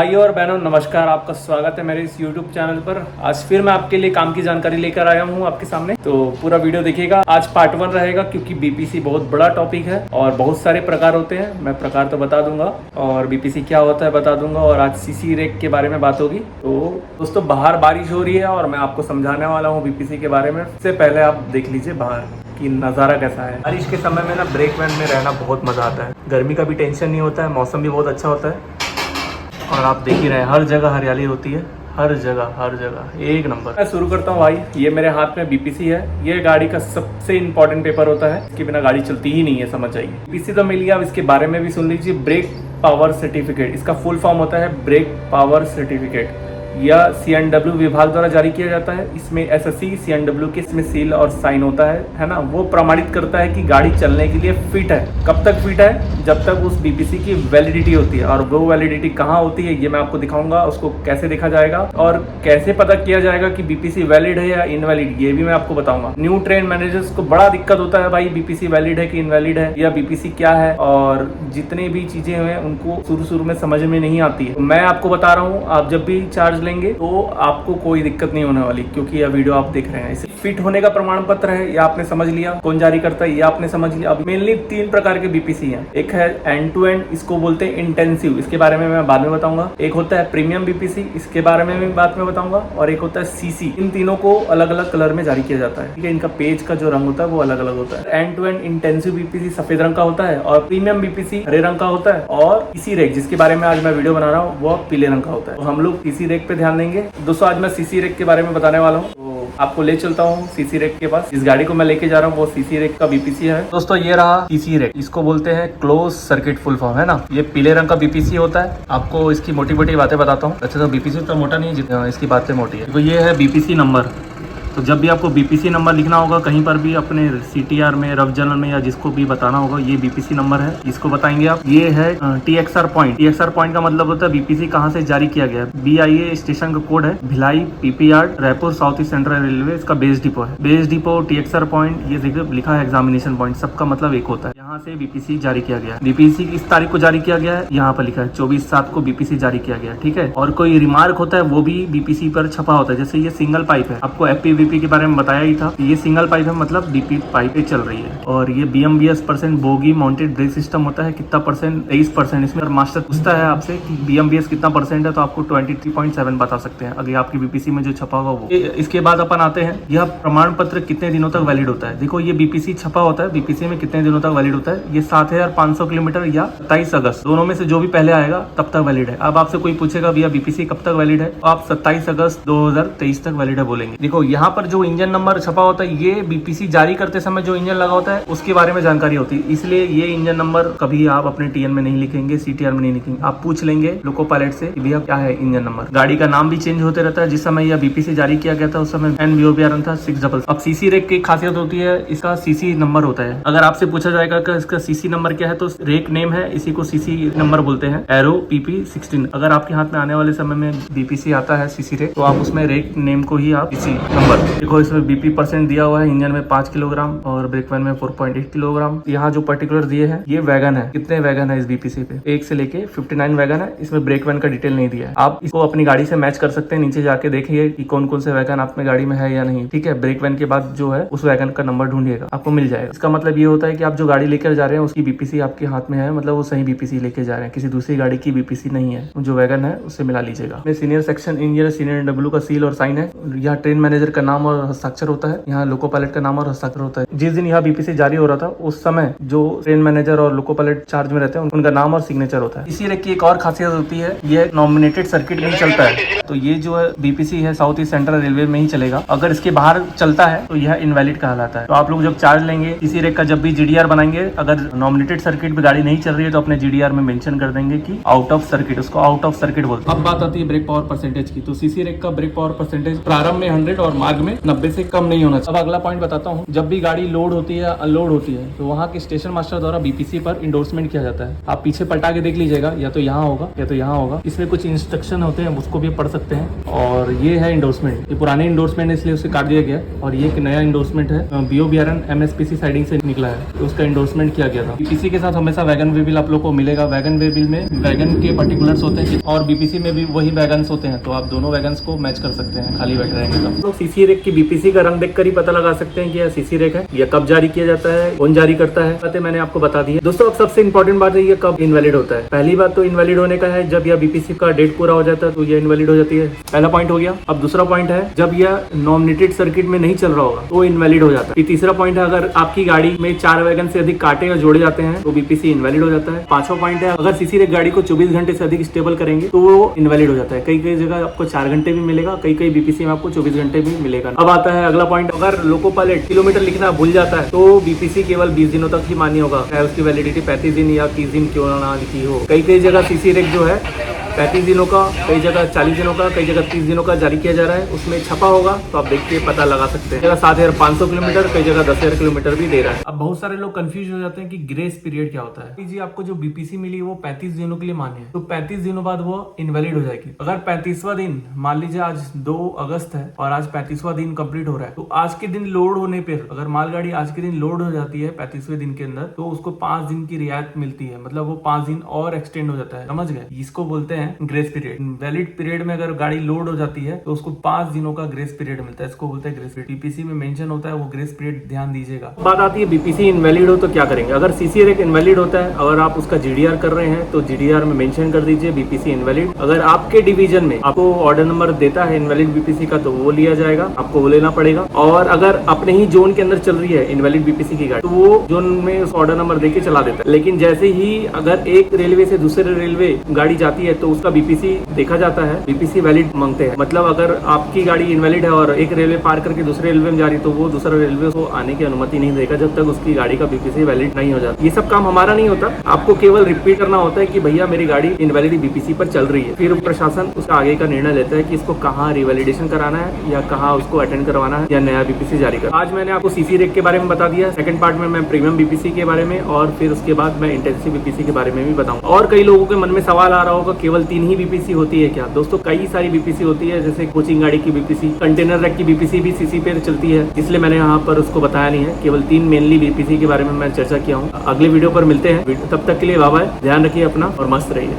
भाई और बहनों नमस्कार, आपका स्वागत है मेरे इस YouTube चैनल पर। आज फिर मैं आपके लिए काम की जानकारी लेकर आया हूँ आपके सामने, तो पूरा वीडियो देखिएगा। आज पार्ट 1 रहेगा क्योंकि बीपीसी बहुत बड़ा टॉपिक है और बहुत सारे प्रकार होते हैं। मैं प्रकार तो बता दूंगा और बीपीसी क्या होता है बता दूंगा, और आज सीसी रेक के बारे में बात होगी। तो दोस्तों बाहर बारिश हो रही है और मैं आपको समझाने वाला हूँ बीपीसी के बारे में। इससे पहले आप देख लीजिए बाहर कि नज़ारा कैसा है। बारिश के समय में ना ब्रेक वैन में रहना बहुत मज़ा आता है। गर्मी का भी टेंशन नहीं होता है, मौसम भी बहुत अच्छा होता है। और आप देख ही रहे हैं हर जगह हरियाली होती है, हर जगह एक नंबर। मैं शुरू करता हूँ भाई। ये मेरे हाथ में बीपीसी है। ये गाड़ी का सबसे इंपॉर्टेंट पेपर होता है, इसके बिना गाड़ी चलती ही नहीं है, समझ जाइए। बीपीसी तो मिल गया, अब इसके बारे में भी सुन लीजिए। ब्रेक पावर सर्टिफिकेट, इसका फुल फॉर्म होता है ब्रेक पावर सर्टिफिकेट। यह CNW विभाग द्वारा जारी किया जाता है। इसमें SSC CNW के इसमें सील और साइन होता है ना। वो प्रमाणित करता है कि गाड़ी चलने के लिए फिट है। कब तक फिट है? जब तक उस बीपीसी की वैलिडिटी होती है। और वो वैलिडिटी कहाँ होती है ये मैं आपको दिखाऊंगा। उसको कैसे देखा जाएगा और कैसे पता किया जाएगा कि बीपीसी वैलिड है या इनवैलिड, ये भी मैं आपको बताऊंगा। न्यू ट्रेन मैनेजर्स को बड़ा दिक्कत होता है भाई, बीपीसी वैलिड है कि इनवैलिड है या बीपीसी क्या है, और जितनी भी चीजें हैं उनको शुरू में समझ में नहीं आती है। तो मैं आपको बता रहा हूँ, आप जब भी चार्ज लेंगे तो आपको कोई दिक्कत नहीं होने वाली, क्योंकि यह वीडियो आप देख रहे हैं। इसे फिट होने का प्रमाण पत्र है, यह आपने समझ लिया। कौन जारी करता है ये आपने समझ लिया। अब मेनली 3 प्रकार के बीपीसी हैं। एक है एंड टू एंड, इसको बोलते हैं इंटेंसिव, इसके बारे में मैं बाद में बताऊंगा। एक होता है प्रीमियम बीपीसी, इसके बारे में मैं बाद में बताऊंगा। और एक होता है सीसी। इन तीनों को अलग अलग कलर में जारी किया जाता है, ठीक है। इनका पेज का जो रंग होता है वो अलग अलग होता है। End to end intensive BPC सफेद रंग का होता है और प्रीमियम बीपीसी हरे रंग का होता है। और सीसी रेक जिसके बारे में आज मैं वीडियो बना रहा हूँ वो पीले रंग का होता है। तो हम लोग सीसी रेक पे ध्यान देंगे। दोस्तों आज मैं सीसी रेक के बारे में बताने वाला हूँ, तो आपको ले चलता हूँ सीसी रेक के पास। इस गाड़ी को मैं लेके जा रहा हूँ, वो सीसी रेक का बीपीसी है। दोस्तों ये रहा सीसी रेक, इसको बोलते हैं क्लोज सर्किट फुल फॉर्म, है ना। ये पीले रंग का बीपीसी होता है। आपको इसकी मोटी मोटी बातें बताता हूँ। अच्छा तो बीपीसी तो मोटा नहीं, जितना इसकी बातें मोटी है। तो ये है बीपीसी नंबर। तो जब भी आपको बीपीसी नंबर लिखना होगा कहीं पर भी अपने CTR में, रफ जर्नल में, या जिसको भी बताना होगा, ये बीपीसी नंबर है, इसको बताएंगे आप। ये है TXR पॉइंट। TXR पॉइंट का मतलब होता है बीपीसी कहाँ से जारी किया गया है। BIA स्टेशन का कोड है, Bhilai PP yard, Raipur south east central railway इसका बेस डिपो है। बेस डिपो TXR पॉइंट, ये लिखा है एग्जामिनेशन पॉइंट, सबका मतलब एक होता है। यहाँ से बीपीसी जारी किया गया है। बीपीसी किस तारीख को जारी किया गया है यहाँ पर लिखा है 24/7 को बीपीसी जारी किया गया है, ठीक है। और कोई रिमार्क होता है वो भी बीपीसी पर छपा होता है। जैसे ये सिंगल पाइप है, आपको FPVP के बारे में बताया ही था। ये सिंगल पाइप है, मतलब डीपी पाइप पे चल रही है। और ये BMBS% bogie mounted brake system होता है। कितना परसेंट? 23%। इसमें मास्टर पूछता है आपसे कि BMBS कितना परसेंट है, तो आपको 23.7 बता सकते हैं अगर आपकी बीपीसी में जो छपा होगा वो। इसके बाद अपन आते हैं, यह प्रमाण पत्र कितने दिनों तक वैलिड होता है। देखो ये बीपीसी छपा होता है, बीपीसी में कितने दिनों तक वैलिड होता है। ये 7500 किलोमीटर या 27 अगस्त, दोनों में से जो भी पहले आएगा तब तक वैलिड है। अब आपसे कोई पूछेगा भैया बीपीसी कब तक वैलिड है, तो आप 27 अगस्त 2023 तक वैलिड है बोलेंगे। देखो यहाँ पर जो इंजन नंबर छपा होता है, ये बीपीसी जारी करते समय जो इंजन लगा होता है उसके बारे में जानकारी होती है। इसलिए ये इंजन नंबर कभी आप अपने TN में नहीं लिखेंगे, CTR में नहीं लिखेंगे। आप पूछ लेंगे लोको पायलट से कि भैया क्या है इंजन नंबर। गाड़ी का नाम भी चेंज होते रहता है। जिस समय यह बीपीसी जारी किया गया था उस समय NBOBRN था 600। अब सीसी रेक की खासियत होती है, इसका सीसी नंबर होता है। अगर आपसे पूछा जाएगा कि इसका सीसी नंबर क्या है, तो रेक नेम है, इसी को सीसी नंबर बोलते हैं। Arrow PP16। अगर आपके हाथ में आने वाले समय में बीपीसी आता है सीसी रेक, तो आप उसमें रेक नेम को ही आप सीसी नंबर देखो। इसमें BP % दिया हुआ है। इंजन में 5 किलोग्राम और ब्रेक वैन में 4.8 किलोग्राम। यहाँ जो पर्टिकुलर दिए हैं, ये वैगन है। कितने वैगन है इस बीपीसी पे? 1 से लेके 59 वैगन है। इसमें ब्रेक वैन का डिटेल नहीं दिया है। आप इसको अपनी गाड़ी से मैच कर सकते हैं। नीचे जाके देखिए कि कौन कौन से वैगन आप में गाड़ी में है या नहीं, ठीक है। ब्रेक वैन के बाद जो है उस वैगन का नंबर ढूंढिएगा, आपको मिल जाएगा। इसका मतलब ये होता है कि आप जो गाड़ी लेकर जा रहे हैं उसकी बीपीसी आपके हाथ में है, मतलब वो सही बीपीसी लेके जा रहे हैं, किसी दूसरी गाड़ी की बीपीसी नहीं है। जो वैगन है उससे मिला लीजिएगा। सीनियर सेक्शन इंजीनियर CNW का सील और साइन है। यहाँ ट्रेन मैनेजर का नाम और हस्ताक्षर होता है। यहाँ लोको पायलट का नाम और हस्ताक्षर होता है। जिस दिन यहाँ बीपीसी जारी हो रहा था उस समय जो ट्रेन मैनेजर और लोको पायलट चार्ज में रहते हैं उनका नाम और सिग्नेचर होता है। इसी रेक की एक और खासियत होती है, ये नॉमिनेटेड सर्किट में चलता है। तो ये जो है बीपीसी है साउथ ईस्ट सेंट्रल रेलवे में ही चलेगा। अगर इसके बाहर चलता है तो यह इनवैलिड कहलाता है। तो आप लोग जब चार्ज लेंगे इसी रेक का, जब भी GDR बनाएंगे, अगर नॉमिनेटेड सर्किट में गाड़ी नहीं चल रही है तो अपने GDR में मेंशन कर देंगे कि आउट ऑफ सर्किट, उसको आउट ऑफ सर्किट बोलते हैं। अब बात आती है ब्रेक पावर परसेंटेज की। तो सीसी रेक का ब्रेक पावर परसेंटेज प्रारंभ में 100 और मार्ग में 90 से कम नहीं होना चाहिए। अब अगला पॉइंट बताता हूँ, जब भी गाड़ी लोड होती है अनलोड होती है तो वहाँ के स्टेशन मास्टर द्वारा बीपीसी पर इंडोर्समेंट किया जाता है। आप पीछे पलटा के देख लीजिएगा, या तो यहाँ होगा या तो यहाँ होगा। इसमें कुछ इंस्ट्रक्शन होते हैं, उसको भी पढ़ सकते हैं। और ये है इंडोर्समेंट। ये पुराने इंडोर्समेंट है इसलिए उसे काट दिया गया, और ये एक नया इंडोर्समेंट है। BOBRN MSPC साइडिंग से निकला है, तो उसका इंडोर्समेंट एडजस्टमेंट किया गया था। बीपीसी के साथ हमेशा वैगन वे बिल आप लोग को मिलेगा। वैगन वे बिल में वैगन के पर्टिकुलर्स होते हैं और बीपीसी में भी वही वैगन्स होते हैं, तो आप दोनों वैगन्स को मैच कर सकते हैं खाली बैठ रहेंगे तब। लोग सीसी रेक की बीपीसी का रंग देखकर ही पता लगा सकते हैं कि यह सीसी रेक है। यह कब जारी किया जाता है, कौन जारी करता है, बातें मैंने आपको बता दी है। दोस्तों अब सबसे इंपॉर्टेंट बात है ये कब इनवैलिड होता है। पहली बात तो इनवैलिड होने का है जब यह बीपीसी का डेट पूरा हो जाता है तो यह इनवैलिड हो जाती है। पहला पॉइंट हो गया। अब दूसरा पॉइंट है जब यह नॉमिनेटेड सर्किट में नहीं चल रहा होगा तो इनवैलिड हो जाता है। फिर तीसरा पॉइंट है अगर आपकी गाड़ी में 4 वैगन से अधिक कांटे या जोड़े जाते हैं तो बीपीसी इनवैलिड हो जाता है। पांचवा पॉइंट है अगर सीसी रेक गाड़ी को 24 घंटे से अधिक स्टेबल करेंगे तो वो इनवैलिड हो जाता है। कई कई जगह आपको 4 घंटे भी मिलेगा, कई कई बीपीसी में आपको 24 घंटे भी मिलेगा। अब आता है अगला पॉइंट, अगर लोको पायलट किलोमीटर लिखना भूल जाता है तो बीपीसी केवल 20 दिनों तक ही मान्य होगा, चाहे उसकी वैलिडिटी 35 दिन या 30 दिन क्यों ना लिखी हो। कई कई जगह सीसी रेक जो है 35 दिनों का, कई जगह 40 दिनों का, कई जगह 30 दिनों का जारी किया जा रहा है। उसमें छपा होगा तो आप देख के पता लगा सकते हैं। जगह 7,500 किलोमीटर, कई जगह 10,000 किलोमीटर भी दे रहा है। अब बहुत सारे लोग कंफ्यूज हो जाते हैं कि ग्रेस पीरियड क्या होता है। जी आपको जो बीपीसी मिली वो 35 दिनों के लिए मान्य है, तो 35 दिनों बाद वो इनवैलिड हो जाएगी। अगर 35वां दिन, मान लीजिए आज 2 अगस्त है और आज 35वां दिन कंप्लीट हो रहा है, तो आज के दिन लोड होने पर अगर मालगाड़ी आज के दिन लोड हो जाती है 35वें दिन के अंदर तो उसको 5 दिन की रियायत मिलती है, मतलब वो 5 दिन और एक्सटेंड हो जाता है। समझ गए? इसको बोलते हैं ग्रेस पीरियड। वैलिड पीरियड में अगर गाड़ी लोड हो जाती है तो उसको 5 दिनों का ग्रेस पीरियड मिलता है, इसको बोलते हैं ग्रेस पीरियड। बीपीसी में मेंशन होता है वो ग्रेस पीरियड, ध्यान दीजिएगा। बात आती है बीपीसी इनवैलिड हो तो क्या करेंगे। अगर सीसी रेक इनवैलिड होता है, अगर आप उसका जीडीआर कर रहे हैं तो जीडीआर में मेंशन कर दीजिए बीपीसी इनवैलिड। अगर आपके डिवीजन में आपको ऑर्डर नंबर देता है इनवैलिड बीपीसी का तो वो लिया जाएगा, आपको वो लेना पड़ेगा। और अगर अपने ही जोन के अंदर चल रही है इनवैलिड बीपीसी की गाड़ी तो वो जोन में उस ऑर्डर नंबर देके चला देता है। लेकिन जैसे ही अगर एक रेलवे से दूसरे रेलवे गाड़ी जाती है तो उसका बीपीसी देखा जाता है, बीपीसी वैलिड मांगते हैं। मतलब अगर आपकी गाड़ी इनवैलिड है और एक रेलवे पार करके दूसरे रेलवे में जा रही तो वो दूसरा रेलवे को आने की अनुमति नहीं देगा जब तक उसकी गाड़ी का बीपीसी वैलिड नहीं हो जाता। ये सब काम हमारा नहीं होता, आपको केवल रिपीट करना होता है कि भैया मेरी गाड़ी इनवैलिड बीपीसी पर चल रही है। फिर प्रशासन उसका आगे का निर्णय लेता है कि इसको कहाँ रिवैलिडेशन कराना है या कहाँ उसको अटेंड करवाना है या नया बीपीसी जारी करना। आज मैंने आपको सीसी रेक के बारे में बता दिया, सेकंड पार्ट में मैं प्रीमियम बीपीसी के बारे में और फिर उसके बाद मैं इंटेंसिव बीपीसी के बारे में भी बताऊंगा। और कई लोगों के मन में सवाल आ रहा होगा केवल 3 ही बीपीसी होती है क्या। दोस्तों कई सारी बीपीसी होती है, जैसे कोचिंग गाड़ी की बीपीसी, कंटेनर रैक की बीपीसी भी सीसी पे चलती है, इसलिए मैंने यहाँ पर उसको बताया नहीं है। केवल 3 मेनली बीपीसी के बारे में मैं चर्चा किया हूँ। अगले वीडियो पर मिलते हैं, तब तक के लिए बाय बाय, ध्यान रखिए अपना और मस्त रहिए।